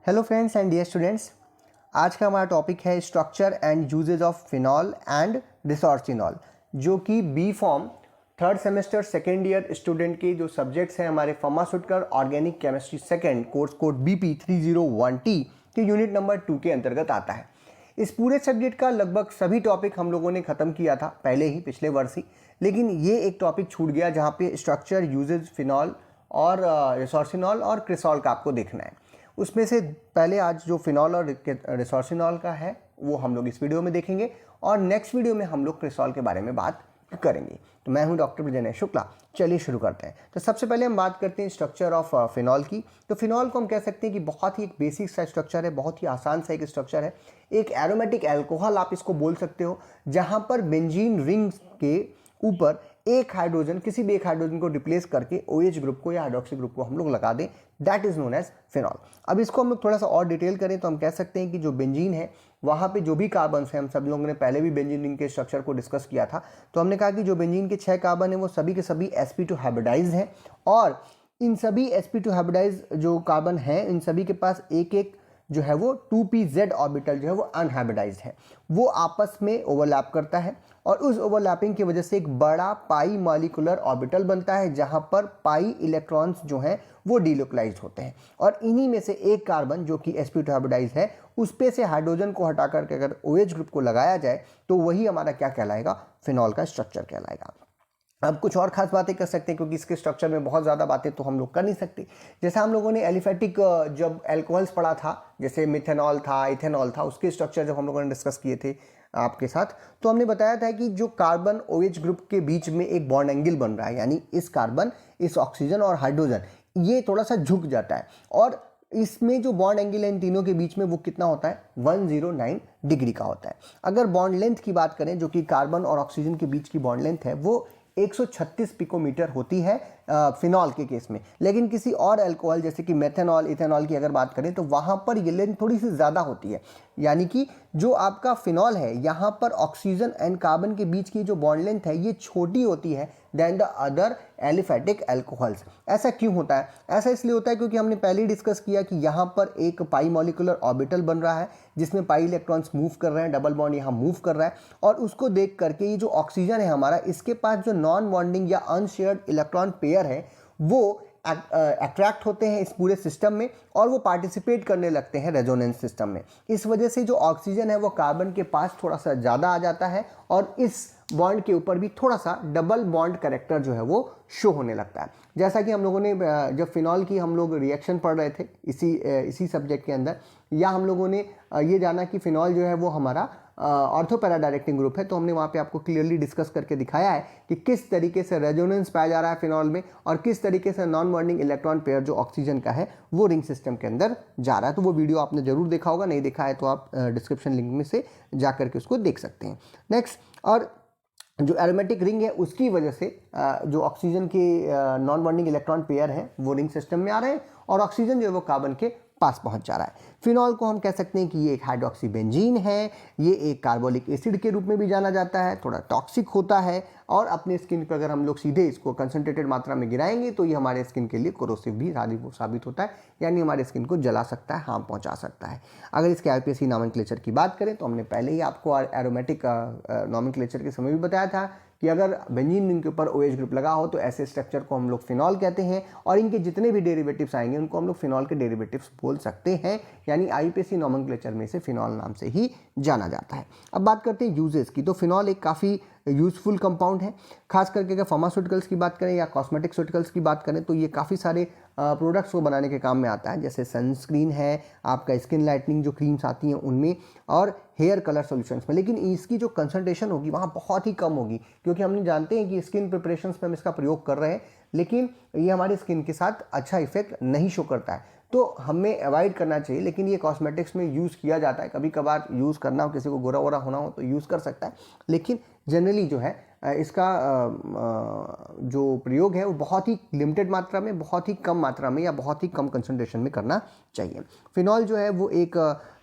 Hello friends and dear students, आज का हमारा टॉपिक है structure and uses of phenol and resorcinol, जो कि B pharm third semester second year student के जो सब्जेक्ट्स हैं हमारे pharmaceutical organic chemistry second course code BP 301T के यूनिट नंबर 2 के अंतर्गत आता है। इस पूरे सब्जेक्ट का लगभग सभी टॉपिक हम लोगों ने ख़त्म किया था पहले ही पिछले वर्ष ही, लेकिन ये एक टॉपिक छूट गया जहाँ पे स्ट्रक्चर, यूजेज, फिनॉल और रिसोर्सिनॉल और क्रिसॉल का आपको देखना है। उसमें से पहले आज जो फिनॉल और रिसोर्सिनॉल का है वो हम लोग इस वीडियो में देखेंगे और नेक्स्ट वीडियो में हम लोग क्रिसॉल के बारे में बात करेंगे। तो मैं हूं डॉक्टर विजय शुक्ला। चलिए शुरू करते हैं। तो सबसे पहले हम बात करते हैं स्ट्रक्चर ऑफ फिनॉल की। तो फिनॉल को हम कह सकते हैं कि बहुत ही एक बेसिक सा स्ट्रक्चर है, बहुत ही आसान सा एक स्ट्रक्चर है। एक एरोमेटिक अल्कोहल आप इसको बोल सकते हो, जहाँ पर बेंजीन रिंग्स के ऊपर एक हाइड्रोजन, किसी भी एक हाइड्रोजन को रिप्लेस करके OH ग्रुप को या हाइड्रोक्सी ग्रुप को हम लोग लगा दें, that is known as phenol. अब इसको हम लोग थोड़ा सा और डिटेल करें तो हम कह सकते हैं कि जो बेंजीन है वहाँ पे जो भी कार्बन है, हम सब लोगों ने पहले भी बेंजीन रिंग के स्ट्रक्चर को डिस्कस किया था, तो हमने कहा कि जो बेंजीन के 6 कार्बन है वो सभी के सभी sp2 हाइब्रिडाइज हैं और इन सभी sp2 हाइब्रिडाइज जो कार्बन हैं इन सभी के पास एक एक जो है वो 2pz ऑर्बिटल जो है वो अनहाइब्रिडाइज्ड है, वो आपस में ओवरलैप करता है और उस ओवरलैपिंग की वजह से एक बड़ा पाई मॉलिक्यूलर ऑर्बिटल बनता है जहां पर पाई इलेक्ट्रॉन्स जो हैं वो डिलोकलाइज्ड होते हैं और इन्हीं में से एक कार्बन जो कि sp2 हाइब्रिडाइज है उस पे से हाइड्रोजन को हटा करके अगर OH ग्रुप को लगाया जाए तो वही हमारा क्या कहलाएगा, फिनॉल का स्ट्रक्चर कहलाएगा। अब कुछ और खास बातें कर सकते हैं क्योंकि इसके स्ट्रक्चर में बहुत ज़्यादा बातें तो हम लोग कर नहीं सकते। जैसे हम लोगों ने एलिफेटिक जब एल्कोहल्स पढ़ा था, जैसे मिथेनॉल था, इथेनॉल था, उसके स्ट्रक्चर जब हम लोगों ने डिस्कस किए थे आपके साथ, तो हमने बताया था कि जो कार्बन OH ग्रुप के बीच में एक बॉन्ड एंगल बन रहा है, यानी इस कार्बन, इस ऑक्सीजन और हाइड्रोजन, ये थोड़ा सा झुक जाता है और इसमें जो बॉन्ड एंगल है इन तीनों के बीच में वो कितना होता है, 109 डिग्री का होता है। अगर बॉन्ड लेंथ की बात करें, जो कि कार्बन और ऑक्सीजन के बीच की बॉन्ड लेंथ है, वो 136 पिकोमीटर होती है फिनॉल के केस में, लेकिन किसी और अल्कोहल जैसे कि मेथेनॉल, इथेनॉल की अगर बात करें तो वहाँ पर ये लेंथ थोड़ी सी ज़्यादा होती है। यानी कि जो आपका फिनॉल है यहाँ पर ऑक्सीजन एंड कार्बन के बीच की जो बॉन्ड लेंथ है ये छोटी होती है then the other aliphatic alcohols. ऐसा क्यों होता है? ऐसा इसलिए होता है क्योंकि हमने पहले ही डिस्कस किया कि यहाँ पर एक पाई मॉलिक्यूलर ऑर्बिटल बन रहा है जिसमें पाई इलेक्ट्रॉन्स मूव कर रहे हैं, डबल बॉन्ड यहाँ मूव कर रहा है और उसको देख करके ये जो ऑक्सीजन है हमारा, इसके पास जो नॉन बॉन्डिंग या अनशेयर्ड इलेक्ट्रॉन पेयर है वो अट्रैक्ट होते हैं इस पूरे सिस्टम में और वो पार्टिसिपेट करने लगते हैं रेजोनेंस सिस्टम में। इस वजह से जो ऑक्सीजन है वो कार्बन के पास थोड़ा सा ज़्यादा आ जाता है और इस बॉन्ड के ऊपर भी थोड़ा सा डबल बॉन्ड कैरेक्टर जो है वो शो होने लगता है। जैसा कि हम लोगों ने जब फिनॉल की हम लोग रिएक्शन पढ़ रहे थे इसी सब्जेक्ट के अंदर, या हम लोगों ने ये जाना कि फिनॉल जो है वो हमारा ऑर्थो पैरा डायरेक्टिंग ग्रुप है, तो हमने वहाँ पे आपको क्लियरली डिस्कस करके दिखाया है कि किस तरीके से रेजोनेंस पाया जा रहा है फिनॉल में और किस तरीके से नॉन बॉन्डिंग इलेक्ट्रॉन पेयर जो ऑक्सीजन का है वो रिंग सिस्टम के अंदर जा रहा है। तो वो वीडियो आपने जरूर देखा होगा, नहीं देखा है तो आप डिस्क्रिप्शन लिंक में से जा करके उसको देख सकते हैं। नेक्स्ट, और जो एरोमेटिक रिंग है उसकी वजह से जो ऑक्सीजन के नॉन बॉन्डिंग इलेक्ट्रॉन पेयर हैं वो रिंग सिस्टम में आ रहे हैं और ऑक्सीजन जो है वो कार्बन के पास पहुंच जा रहा है। फिनॉल को हम कह सकते हैं कि ये एक हाइड्रोक्सी बेंजीन है, ये एक कार्बोलिक एसिड के रूप में भी जाना जाता है, थोड़ा टॉक्सिक होता है और अपने स्किन पर अगर हम लोग सीधे इसको कंसंट्रेटेड मात्रा में गिराएंगे तो ये हमारे स्किन के लिए कोरोसिव भी साबित होता है, यानी हमारे स्किन को जला सकता है, हार्म पहुंचा सकता है। अगर इसके IPSC नॉमेनक्लेचर की बात करें तो हमने पहले ही आपको एरोमेटिक नॉमेनक्लेचर के समय भी बताया था कि अगर बेंजीन रिंग के ऊपर OH ग्रुप लगा हो तो ऐसे स्ट्रक्चर को हम लोग फिनॉल कहते हैं और इनके जितने भी डेरिवेटिव्स आएंगे उनको हम लोग फिनॉल के डेरिवेटिव्स बोल सकते हैं, यानी IPSC नॉमेनक्लेचर में से फिनॉल नाम से ही जाना जाता है। अब बात करते हैं यूजेस की। तो फिनॉल एक काफ़ी यूज़फुल कंपाउंड है, खास करके अगर फार्मास्यूटिकल्स की बात करें या कॉस्मेटिक्यूटिकल्स की बात करें तो ये काफ़ी सारे प्रोडक्ट्स को बनाने के काम में आता है, जैसे सनस्क्रीन है, आपका स्किन लाइटनिंग जो क्रीम्स आती हैं उनमें और हेयर कलर सॉल्यूशंस में। लेकिन इसकी जो कंसंट्रेशन होगी वहाँ बहुत ही कम होगी क्योंकि हम जानते हैं कि स्किन प्रिपरेशंस में हम इसका प्रयोग कर रहे हैं लेकिन ये हमारी स्किन के साथ अच्छा इफेक्ट नहीं शो करता है, तो हमें अवॉइड करना चाहिए। लेकिन ये कॉस्मेटिक्स में यूज़ किया जाता है, कभी कभार यूज़ करना हो, किसी को गोरा वोरा होना हो तो यूज़ कर सकता है, लेकिन जनरली जो है इसका जो प्रयोग है वो बहुत ही लिमिटेड मात्रा में, बहुत ही कम मात्रा में या बहुत ही कम कंसंट्रेशन में करना चाहिए। फिनॉल जो है वो एक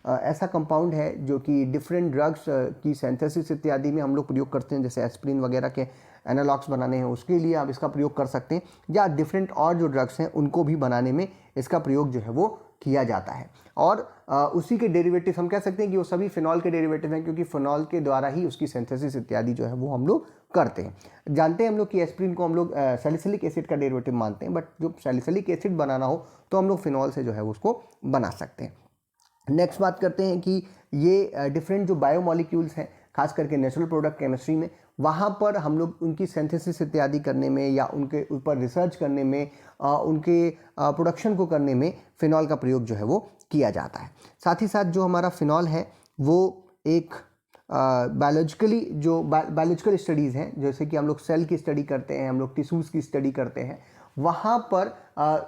ऐसा कंपाउंड है जो कि डिफरेंट ड्रग्स की सिंथेसिस इत्यादि में हम लोग प्रयोग करते हैं, जैसे एस्पिरिन वगैरह के एनालॉग्स बनाने हैं उसके लिए आप इसका प्रयोग कर सकते हैं, या डिफरेंट और जो ड्रग्स हैं उनको भी बनाने में इसका प्रयोग जो है वो किया जाता है। और उसी के डेरिवेटिव हम कह सकते हैं कि वो सभी फिनॉल के डेरिवेटिव हैं, क्योंकि फिनॉल के द्वारा ही उसकी सिंथेसिस इत्यादि जो है वो हम लोग करते हैं। जानते हैं हम लोग कि एस्प्रिन को हम लोग सैलिसिलिक एसिड का डेरिवेटिव मानते हैं, बट जो सैलिसिलिक एसिड बनाना हो तो हम लोग फिनॉल से जो है उसको बना सकते हैं। नेक्स्ट बात करते हैं कि ये डिफरेंट जो बायोमॉलिक्यूल्स हैं, खास करके नेचुरल प्रोडक्ट केमिस्ट्री में, वहाँ पर हम लोग उनकी सिंथेसिस इत्यादि करने में या उनके ऊपर रिसर्च करने में, उनके प्रोडक्शन को करने में फिनॉल का प्रयोग जो है वो किया जाता है। साथ ही साथ जो हमारा फिनॉल है वो एक बायोलॉजिकल स्टडीज़ हैं, जैसे कि हम लोग सेल की स्टडी करते हैं, हम लोग टिश्यूज़ की स्टडी करते हैं, वहाँ पर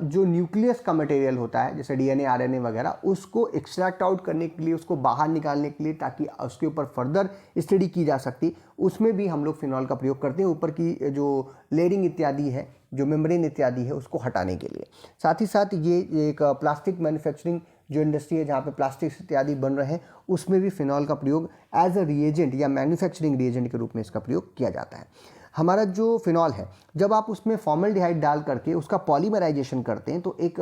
जो न्यूक्लियस का मटेरियल होता है जैसे डीएनए आरएनए वगैरह, उसको एक्सट्रैक्ट आउट करने के लिए, उसको बाहर निकालने के लिए, ताकि उसके ऊपर फर्दर स्टडी की जा सकती, उसमें भी हम लोग फिनॉल का प्रयोग करते हैं, ऊपर की जो लेयरिंग इत्यादि है, जो मेम्ब्रेन इत्यादि है, उसको हटाने के लिए। साथ ही साथ ये एक प्लास्टिक मैन्युफैक्चरिंग जो इंडस्ट्री है जहाँ पे प्लास्टिक्स इत्यादि बन रहे हैं, उसमें भी फिनॉल का प्रयोग एज अ रिएजेंट या मैन्युफैक्चरिंग रिएजेंट के रूप में इसका प्रयोग किया जाता है। हमारा जो फिनॉल है, जब आप उसमें फॉर्मल्डिहाइड डाल करके उसका पॉलीमराइजेशन करते हैं तो एक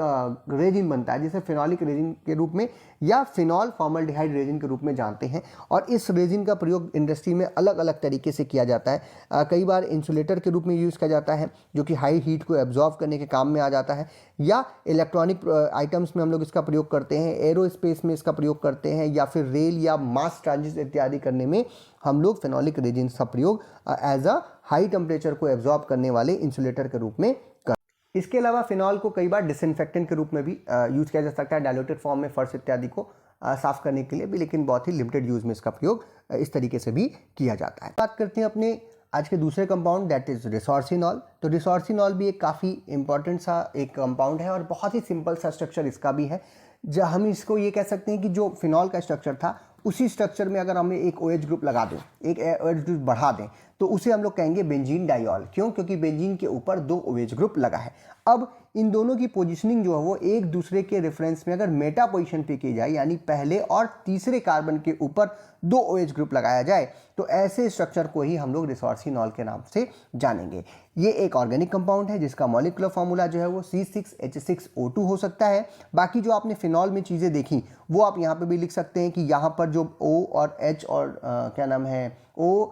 रेजिन बनता है, जिसे फिनॉलिक रेजिन के रूप में या फिनॉल फॉर्मल्डिहाइड रेजिन के रूप में जानते हैं। और इस रेजिन का प्रयोग इंडस्ट्री में अलग अलग तरीके से किया जाता है। कई बार इंसुलेटर के रूप में यूज़ किया जाता है, जो कि हाई हीट को एब्जॉर्व करने के काम में आ जाता है, या इलेक्ट्रॉनिक आइटम्स में हम लोग इसका प्रयोग करते हैं, एरोस्पेस में इसका प्रयोग करते हैं, या फिर रेल या मास ट्रांजिट इत्यादि करने में हम लोग फिनॉलिक रेजिन का प्रयोग एज अ हाई टेम्परेचर को एब्जॉर्ब करने वाले इंसुलेटर के रूप में कर। इसके अलावा फिनॉल को कई बार डिसइंफेक्टेंट के रूप में भी यूज़ किया जा सकता है, डाइल्यूटेड फॉर्म में फर्श इत्यादि को साफ करने के लिए भी, लेकिन बहुत ही लिमिटेड यूज़ में इसका प्रयोग इस तरीके से भी किया जाता है। बात करते हैं अपने आज के दूसरे कंपाउंड, दैट इज़ रिसोर्सिनॉल। तो रिसोर्सिनॉल भी एक काफ़ी इंपॉर्टेंट सा एक कंपाउंड है और बहुत ही सिंपल सा स्ट्रक्चर इसका भी है। जब हम इसको ये कह सकते हैं कि जो फिनॉल का स्ट्रक्चर था, उसी स्ट्रक्चर में अगर हमें एक OH ग्रुप लगा दें, एक OH ग्रुप बढ़ा दें, तो उसे हम लोग कहेंगे बेंजीन डाइऑल। क्यों? क्योंकि बेंजीन के ऊपर 2 OH ग्रुप लगा है। अब इन दोनों की पोजीशनिंग जो है वो एक दूसरे के रेफरेंस में अगर मेटा पोजीशन पे की जाए, यानी पहले और तीसरे कार्बन के ऊपर 2 OH ग्रुप लगाया जाए, तो ऐसे स्ट्रक्चर को ही हम लोग रिसोर्सिनॉल के नाम से जानेंगे। ये एक ऑर्गेनिक कंपाउंड है जिसका मॉलिक्यूलर फार्मूला जो है वो C6H6O2 हो सकता है। बाकी जो आपने फिनॉल में चीज़ें देखी वो आप यहाँ पे भी लिख सकते हैं कि यहाँ पर जो O और H और क्या नाम है O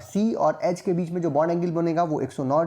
C और H के बीच में जो बॉन्ड एंगल बनेगा वो 109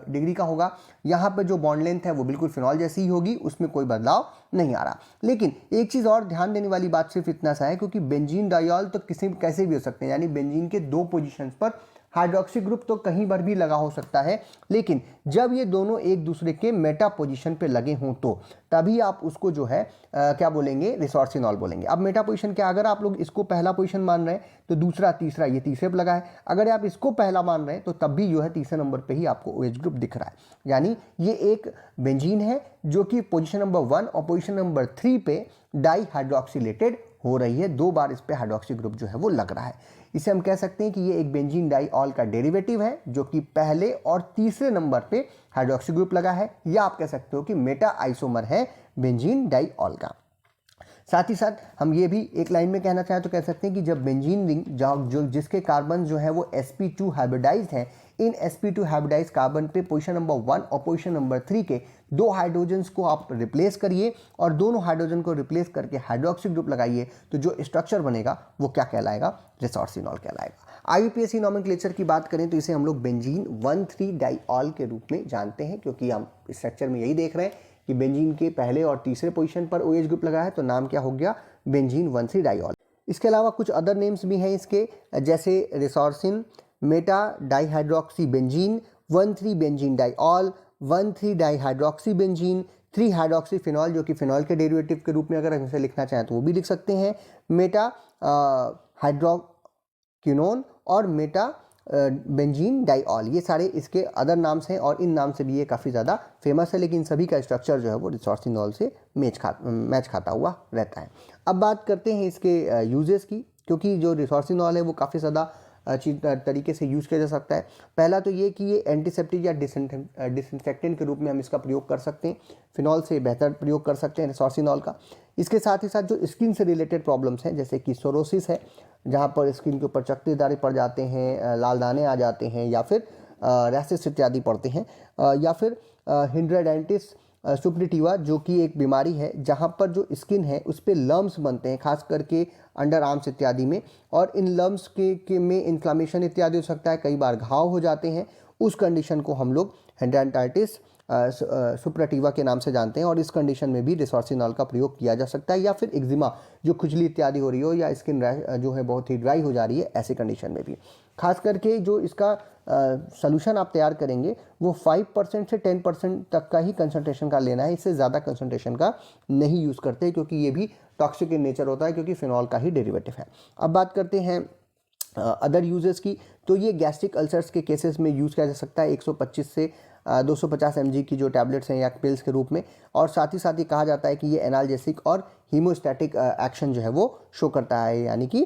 डिग्री का होगा। यहाँ पर जो बॉन्ड लेंथ है वो बिल्कुल फिनॉल जैसी ही होगी, उसमें कोई बदलाव नहीं आ रहा। लेकिन एक चीज़ और ध्यान देने वाली बात सिर्फ इतना सा है, क्योंकि बेंजीन डाइऑल तो कैसे भी हो सकते हैं, यानी बेंजीन के 2 पोजीशंस पर हाइड्रोक्सी ग्रुप तो कहीं पर भी लगा हो सकता है, लेकिन जब ये दोनों एक दूसरे के मेटा पोजीशन पे लगे हों तो तभी आप उसको जो है क्या बोलेंगे, रिसोर्सिनॉल बोलेंगे। अब मेटा पोजीशन क्या, अगर आप लोग इसको पहला पोजीशन मान रहे हैं तो दूसरा तीसरा ये तीसरे पे लगा है, अगर आप इसको पहला मान रहे हैं तो तब भी जो है तीसरे नंबर पे ही आपको OH ग्रुप दिख रहा है। यानी ये एक बेंजीन है जो कि पोजीशन नंबर 1 और पोजीशन नंबर 3 पे डाई हाइड्रोक्सिलेटेड हो रही है, 2 बार इस पे हाइड्रोक्सी ग्रुप जो है वो लग रहा है। इसे हम कह सकते हैं कि ये एक बेंजीन डाइऑल का डेरिवेटिव है जो कि पहले और तीसरे नंबर पे हाइड्रोक्सी ग्रुप लगा है, या आप कह सकते हो कि मेटा आइसोमर है बेंजीन डाइऑल का। साथ ही साथ हम ये भी एक लाइन में कहना चाहें तो कह सकते हैं कि जब बेंजीन रिंग जो जिसके कार्बन जो है वो sp2 हाइब्रिडाइज्ड हैं, इन sp2 हाइब्रिडाइज्ड कार्बन पे पोजीशन नंबर 1 और पोजीशन नंबर 3 के 2 हाइड्रोजन्स को आप रिप्लेस करिए और दोनों हाइड्रोजन को रिप्लेस करके हाइड्रोक्सी ग्रुप लगाइए, तो जो स्ट्रक्चर बनेगा वो क्या कहलाएगा, रिसोर्सिनॉल कहलाएगा। IUPAC नॉमेनक्लेचर की बात करें तो इसे हम लोग बेंजीन 1,3 डाइऑल के रूप में जानते हैं, क्योंकि हम स्ट्रक्चर में यही देख रहे हैं कि बेंजीन के पहले और तीसरे पोजीशन पर OH ग्रुप लगा है, तो नाम क्या हो गया, बेंजीन 1,3 डाइऑल। इसके अलावा कुछ अदर नेम्स भी हैं इसके, जैसे resorcin, meta dihydroxy benzene, 1,3 benzene diol, 1,3 dihydroxy benzene, 3 hydroxy phenol जो कि फिनॉल के डेरिवेटिव के रूप में अगर हम इसे लिखना चाहें तो वो भी लिख सकते हैं, मेटा हाइड्रोक्विनोन और मेटा बेंजीन डाइऑल। ये सारे इसके अदर नाम्स हैं और इन नाम से भी ये काफ़ी ज़्यादा फेमस है, लेकिन सभी का स्ट्रक्चर जो है वो रिसोर्सिनॉल से मैच खाता हुआ रहता है। अब बात करते हैं इसके यूजेस की, क्योंकि जो रिसोर्सिनॉल है वो काफ़ी ज़्यादा तरीके से यूज़ किया जा सकता है। पहला तो ये कि ये एंटीसेप्टिक या डिसइंफेक्टेंट के रूप में हम इसका प्रयोग कर सकते हैं, फिनॉल से बेहतर प्रयोग कर सकते हैं रिसोर्सिनॉल का। इसके साथ ही साथ जो स्किन से रिलेटेड प्रॉब्लम्स हैं, जैसे कि सोरोसिस है, जहाँ पर स्किन के ऊपर चकते दाने पड़ जाते हैं, लाल दाने आ जाते हैं, या फिर रैशेस इत्यादि पड़ते हैं, या फिर हिंड्राइडाइटिस सुपरटिवा, जो कि एक बीमारी है जहाँ पर जो स्किन है उस पर लम्स बनते हैं, खास करके अंडर आर्म्स इत्यादि में, और इन लम्स के में इन्फ्लामेशन इत्यादि हो सकता है, कई बार घाव हो जाते हैं। उस कंडीशन को हम लोग हिंडाइटिस सुपरटिवा के नाम से जानते हैं, और इस कंडीशन में भी रिसोर्सिनॉल का प्रयोग किया जा सकता है, या फिर एक्जिमा जो खुजली इत्यादि हो रही हो, या स्किन जो है बहुत ही ड्राई हो जा रही है, ऐसे कंडीशन में भी। खास करके जो इसका सॉल्यूशन आप तैयार करेंगे वो 5% से 10% तक का ही कंसंट्रेशन का लेना है, इससे ज़्यादा कंसंट्रेशन का नहीं यूज़ करते, क्योंकि ये भी टॉक्सिक इन नेचर होता है, क्योंकि फिनॉल का ही डेरिवेटिव है। अब बात करते हैं अदर यूजेस की, तो ये गैस्ट्रिक अल्सर्स के केसेस में यूज़ किया जा सकता है 125 से 250 mg की जो टैबलेट्स हैं या पिल्स के रूप में, और साथ ही कहा जाता है कि ये एनाल्जेसिक और हीमोस्टैटिक एक्शन जो है वो शो करता है, यानी कि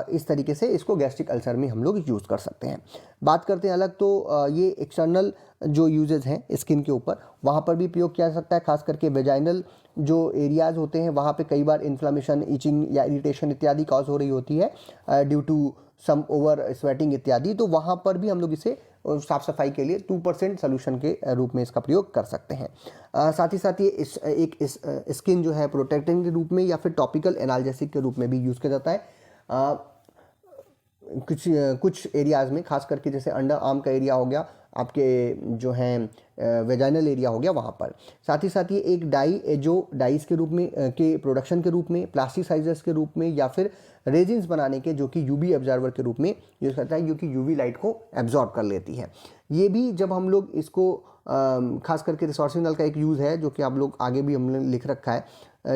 इस तरीके से इसको गैस्ट्रिक अल्सर में हम लोग यूज़ कर सकते हैं। बात करते हैं अलग, तो ये एक्सटर्नल जो यूजेस हैं स्किन के ऊपर, वहाँ पर भी प्रयोग किया जा सकता है। खास करके वेजाइनल जो एरियाज़ होते हैं वहाँ पे कई बार इन्फ्लामेशन, इचिंग या इरिटेशन इत्यादि कॉज हो रही होती है due to some over sweating इत्यादि, तो वहाँ पर भी हम लोग इसे साफ़ सफाई के लिए 2% सोल्यूशन के रूप में इसका प्रयोग कर सकते हैं। साथ ही ये एक स्किन जो है प्रोटेक्टिंग के रूप में या फिर टॉपिकल एनाल्जेसिक के रूप में भी यूज़ किया जाता है। कुछ एरियाज़ में, खास करके जैसे अंडर आर्म का एरिया हो गया, आपके जो हैं वेजाइनल एरिया हो गया, वहाँ पर। साथ ही एक डाई जो डाइस के रूप में के प्रोडक्शन के रूप में, प्लास्टिसाइजर्स के रूप में, या फिर रेजिन्स बनाने के, जो कि यूवी एब्जॉर्बर के रूप में यूज़ करता है, क्योंकि यूवी लाइट को एब्जॉर्ब कर लेती है। ये भी जब हम लोग इसको खास करके रिसोर्सिनॉल का एक यूज़ है जो कि आप लोग आगे भी हमने लिख रखा है,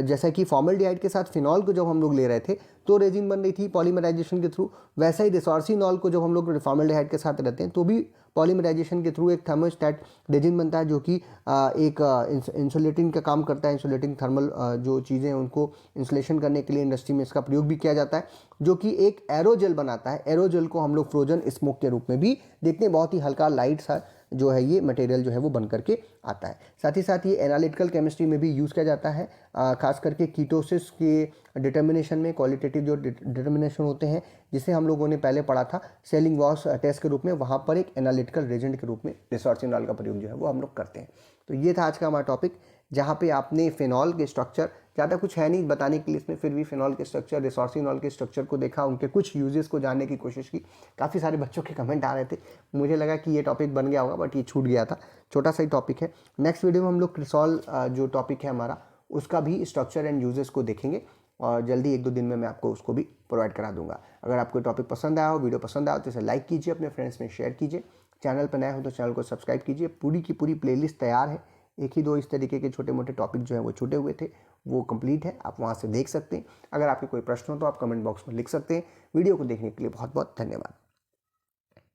जैसा कि फॉर्मल्डिहाइड के साथ फिनॉल को जब हम लोग ले रहे थे तो रेजिन बन रही थी पॉलीमराइजेशन के थ्रू, वैसा ही रिसोर्सिनॉल को जब हम लोग फॉर्मल्डिहाइड के साथ रहते हैं तो भी पॉलीमराइजेशन के थ्रू एक थर्मोस्टेट रेजिन बनता है, जो कि एक इंसुलेटिंग का काम करता है। इंसुलेटिंग थर्मल जो चीज़ें हैं उनको इंसुलेशन करने के लिए इंडस्ट्री में इसका प्रयोग भी किया जाता है, जो कि एक एरोजेल बनाता है। एरोजेल को हम लोग फ्रोजन स्मोक के रूप में भी देखते हैं, बहुत ही हल्का लाइट सा जो है ये मटेरियल जो है वो बन करके आता है। साथ ही ये एनालिटिकल केमिस्ट्री में भी यूज़ किया जाता है, खास करके कीटोसिस के डिटर्मिनेशन में। क्वालिटेटिव जो डिटर्मिनेशन होते हैं, जिसे हम लोगों ने पहले पढ़ा था सेलिंग वॉस टेस्ट के रूप में, वहाँ पर एक एनालिटिकल रेजेंट के रूप में रिसोर्सिनॉल का प्रयोग जो है वो हम लोग करते हैं। तो ये था आज का हमारा टॉपिक, जहाँ पे आपने फिनॉल के स्ट्रक्चर, ज़्यादा कुछ है नहीं बताने के लिए इसमें, फिर भी फिनॉल के स्ट्रक्चर, रिसोर्सिनॉल के स्ट्रक्चर को देखा, उनके कुछ यूजेस को जानने की कोशिश की। काफ़ी सारे बच्चों के कमेंट आ रहे थे, मुझे लगा कि ये टॉपिक बन गया होगा, बट ये छूट गया था, छोटा सा ही टॉपिक है। नेक्स्ट वीडियो में हम लोग क्रिसॉल जो टॉपिक है हमारा, उसका भी स्ट्रक्चर एंड यूजेस को देखेंगे, और जल्दी 1-2 दिन में मैं आपको उसको भी प्रोवाइड करा दूंगा। अगर आपको टॉपिक पसंद आया हो, वीडियो पसंद आया हो, तो इसे लाइक कीजिए, अपने फ्रेंड्स में शेयर कीजिए। चैनल पर नए हो तो चैनल को सब्सक्राइब कीजिए। पूरी की पूरी प्लेलिस्ट तैयार है, 1-2 इस तरीके के छोटे मोटे टॉपिक जो हैं वो छूटे हुए थे, वो कंप्लीट है, आप वहाँ से देख सकते हैं। अगर आपके कोई प्रश्न हो तो आप कमेंट बॉक्स में लिख सकते हैं। वीडियो को देखने के लिए बहुत बहुत धन्यवाद।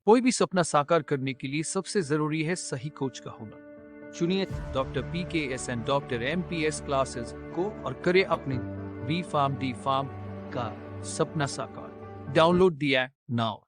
कोई भी सपना साकार करने के लिए सबसे जरूरी है सही कोच का होना। चुनिए doctor PKS and doctor MPS classes को और करें अपने B Farm D Farm का सपना साकार। Download the app now.